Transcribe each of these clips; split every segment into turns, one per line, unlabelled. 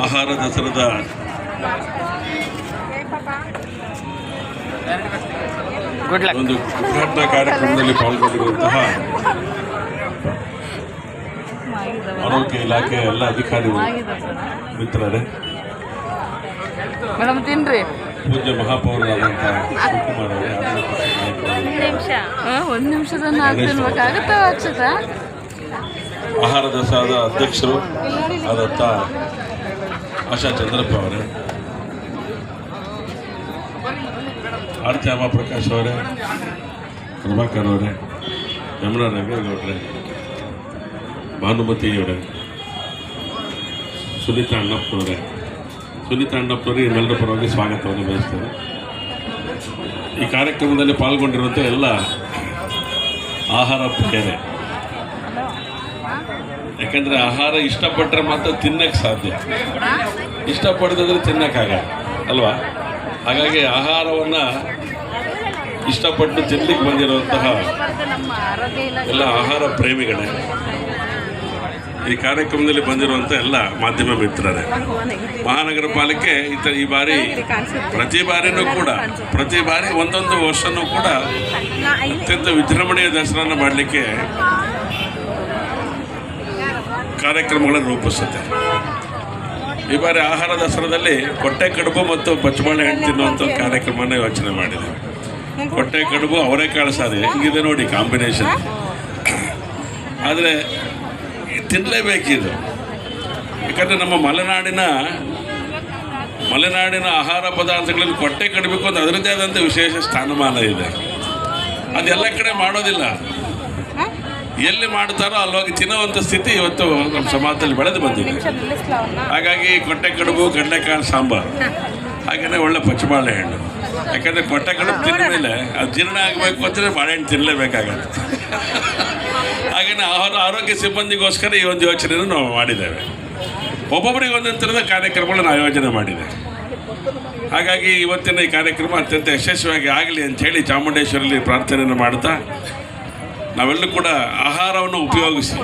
ಆಹಾರ ದಸರಾದ ಒಂದು ಉದ್ಘಾಟನಾ ಕಾರ್ಯಕ್ರಮದಲ್ಲಿ ಪಾಲ್ಗೊಂಡಿರುವಂತಹ ಆರೋಗ್ಯ ಇಲಾಖೆಯ ಎಲ್ಲ ಅಧಿಕಾರಿಗಳು ಮಿತ್ರರೇ, ಪೂಜ್ಯ ಮಹಾಪೌರರಾದಂತಹ ಶಿವಕುಮಾರ್ ಅವರೇ, ಆಹಾರ ದಸರಾದ ಅಧ್ಯಕ್ಷರು ಆದಂಥ ಆಶಾ ಚಂದ್ರಪ್ಪ ಅವರೇ, ಆರತಿ ಅಮ್ಮ ಪ್ರಕಾಶ್ ಅವರೇ, ಪ್ರಭಾಕರ್ ಅವರೇ, ಯಮುನಾ ರಂಗೇಗೌಡ್ರೆ, ಭಾನುಮತಿಯವರೇ, ಸುನೀತಾ ಅಣ್ಣಪ್ಪನವರೇ, ನಿಮ್ಮೆಲ್ಲರ ಪರವಾಗಿ ಸ್ವಾಗತವನ್ನು ಬಯಸ್ತೇನೆ. ಈ ಕಾರ್ಯಕ್ರಮದಲ್ಲಿ ಪಾಲ್ಗೊಂಡಿರುವಂಥ ಎಲ್ಲ ಆಹಾರ ಪ್ರಿಯರೇ, ಯಾಕೆಂದರೆ ಆಹಾರ ಇಷ್ಟಪಟ್ಟರೆ ಮಾತ್ರ ತಿನ್ನಕ್ಕೆ ಸಾಧ್ಯ, ಇಷ್ಟಪಡದಿದ್ರೆ ತಿನ್ನಕ್ಕಾಗಲ್ಲ ಅಲ್ವಾ? ಹಾಗಾಗಿ ಆಹಾರವನ್ನು ಇಷ್ಟಪಟ್ಟು ತಿನ್ನಲಿಕ್ಕೆ ಬಂದಿರುವಂತಹ ಎಲ್ಲ ಆಹಾರ ಪ್ರೇಮಿಗಳೇ, ಈ ಕಾರ್ಯಕ್ರಮದಲ್ಲಿ ಬಂದಿರುವಂಥ ಎಲ್ಲ ಮಾಧ್ಯಮ ಮಿತ್ರರೇ, ಮಹಾನಗರ ಪಾಲಿಕೆ ಈ ಬಾರಿ ಪ್ರತಿ ಬಾರಿ ಒಂದೊಂದು ವರ್ಷನೂ ಕೂಡ ಅತ್ಯಂತ ವಿಜೃಂಭಣೆಯ ದಸರಾನ ಮಾಡಲಿಕ್ಕೆ ಕಾರ್ಯಕ್ರಮಗಳನ್ನು ರೂಪಿಸುತ್ತೆ. ಈ ಬಾರಿ ಆಹಾರ ದಸರಾದಲ್ಲಿ ಕೊಟ್ಟೆ ಕಡುಬು ಮತ್ತು ಪಚ್ಚಬಾಳೆ ಹಣ್ಣು ತಿನ್ನುವಂಥ ಕಾರ್ಯಕ್ರಮನ ಯೋಚನೆ ಮಾಡಿದೆ. ಕೊಟ್ಟೆ ಕಡುಬು ಅವರೆಕಾಳು ಸಾರು ಹೆಂಗಿದೆ ನೋಡಿ ಕಾಂಬಿನೇಷನ್. ಆದರೆ ತಿನ್ನಲೇಬೇಕಿದು, ಯಾಕಂದರೆ ನಮ್ಮ ಮಲೆನಾಡಿನ ಆಹಾರ ಪದಾರ್ಥಗಳಲ್ಲಿ ಕೊಟ್ಟೆ ಕಡುಬಿಗೆ ಒಂದು ಅದರದ್ದೇ ಆದಂಥ ವಿಶೇಷ ಸ್ಥಾನಮಾನ ಇದೆ. ಅದೆಲ್ಲ ಕಡೆ ಮಾಡೋದಿಲ್ಲ, ಎಲ್ಲಿ ಮಾಡ್ತಾರೋ ಅಲ್ಲೋಗಿ ತಿನ್ನುವಂಥ ಸ್ಥಿತಿ ಇವತ್ತು ನಮ್ಮ ಸಮಾಜದಲ್ಲಿ ಬೆಳೆದು ಬಂದಿದೆ. ಹಾಗಾಗಿ ಕೊಟ್ಟೆ ಕಡುಬು, ಕಡಲೆಕಾಳು ಸಾಂಬಾರು, ಹಾಗೆಯೇ ಒಳ್ಳೆ ಪಚ್ಚಬಾಳೆ ಹಣ್ಣು. ಯಾಕಂದರೆ ಕೊಟ್ಟೆ ಕಡುಬು ತಿಂದ ಮೇಲೆ ಅದು ಜೀರ್ಣ ಆಗಬೇಕು ಅಂದರೆ ಬಾಳೆಹಣ್ಣು ತಿನ್ನಲೇಬೇಕಾಗತ್ತೆ. ಹಾಗೆಯೇ ಆರೋಗ್ಯ ಸಿಬ್ಬಂದಿಗೋಸ್ಕರ ಈ ಒಂದು ಯೋಚನೆಯನ್ನು ನಾವು ಮಾಡಿದ್ದೇವೆ. ಒಬ್ಬೊಬ್ಬರಿಗೆ ಒಂದೊಂದು ಥರದ ಕಾರ್ಯಕ್ರಮಗಳನ್ನು ಆಯೋಜನೆ ಮಾಡಿದೆ. ಹಾಗಾಗಿ ಇವತ್ತಿನ ಈ ಕಾರ್ಯಕ್ರಮ ಅತ್ಯಂತ ಯಶಸ್ವಿಯಾಗಿ ಆಗಲಿ ಅಂಥೇಳಿ ಚಾಮುಂಡೇಶ್ವರಲ್ಲಿ ಪ್ರಾರ್ಥನೆಯನ್ನು ಮಾಡ್ತಾ, ನಾವೆಲ್ಲೂ ಕೂಡ ಆಹಾರವನ್ನು ಉಪಯೋಗಿಸಿ,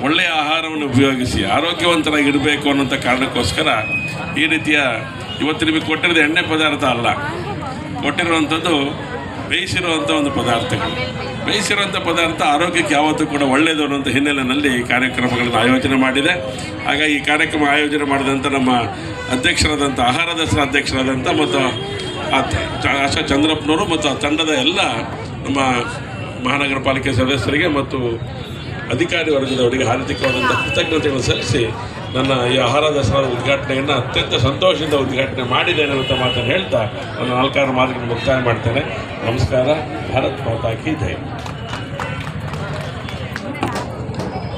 ಒಳ್ಳೆಯ ಆಹಾರವನ್ನು ಉಪಯೋಗಿಸಿ ಆರೋಗ್ಯವಂತರಾಗಿರಬೇಕು ಅನ್ನೋಂಥ ಕಾರಣಕ್ಕೋಸ್ಕರ ಈ ರೀತಿಯ ಇವತ್ತು ನಿಮಗೆ ಕೊಟ್ಟಿರೋದು ಎಣ್ಣೆ ಪದಾರ್ಥ ಅಲ್ಲ, ಕೊಟ್ಟಿರುವಂಥದ್ದು ಬೇಯಿಸಿರುವಂಥ ಒಂದು ಪದಾರ್ಥಗಳು. ಬೇಯಿಸಿರುವಂಥ ಪದಾರ್ಥ ಆರೋಗ್ಯಕ್ಕೆ ಯಾವತ್ತೂ ಕೂಡ ಒಳ್ಳೆಯದು ಅನ್ನೋಂಥ ಹಿನ್ನೆಲೆಯಲ್ಲಿ ಈ ಕಾರ್ಯಕ್ರಮಗಳನ್ನು ಆಯೋಜನೆ ಮಾಡಿದೆ. ಹಾಗಾಗಿ ಈ ಕಾರ್ಯಕ್ರಮ ಆಯೋಜನೆ ಮಾಡಿದಂಥ ನಮ್ಮ ಅಧ್ಯಕ್ಷರಾದಂಥ ಆಹಾರ ದಸರಾ ಅಧ್ಯಕ್ಷರಾದಂಥ ಮತ್ತು ಆಶಾ ಚಂದ್ರಪ್ಪನವರು ಮತ್ತು ಆ ತಂಡದ ಎಲ್ಲ ನಮ್ಮ ಮಹಾನಗರ ಪಾಲಿಕೆ ಸದಸ್ಯರಿಗೆ ಮತ್ತು ಅಧಿಕಾರಿ ವರ್ಗದವರಿಗೆ ಹಾರ್ದಿಕವಾದಂಥ ಕೃತಜ್ಞತೆಗಳನ್ನು ಸಲ್ಲಿಸಿ ನನ್ನ ಈ ಆಹಾರ ದಸರಾ ಉದ್ಘಾಟನೆಯನ್ನು ಅತ್ಯಂತ ಸಂತೋಷದಿಂದ ಉದ್ಘಾಟನೆ ಮಾಡಿದ್ದೇನೆ ಅಂತ ಮಾತನ್ನು ಹೇಳ್ತಾ ನಾನು 4 ಮಾತುಗಳನ್ನು ಮುಕ್ತಾಯ ಮಾಡ್ತೇನೆ. ನಮಸ್ಕಾರ. ಭಾರತ್ ಮಾತಾ ಕಿ ಜೈ.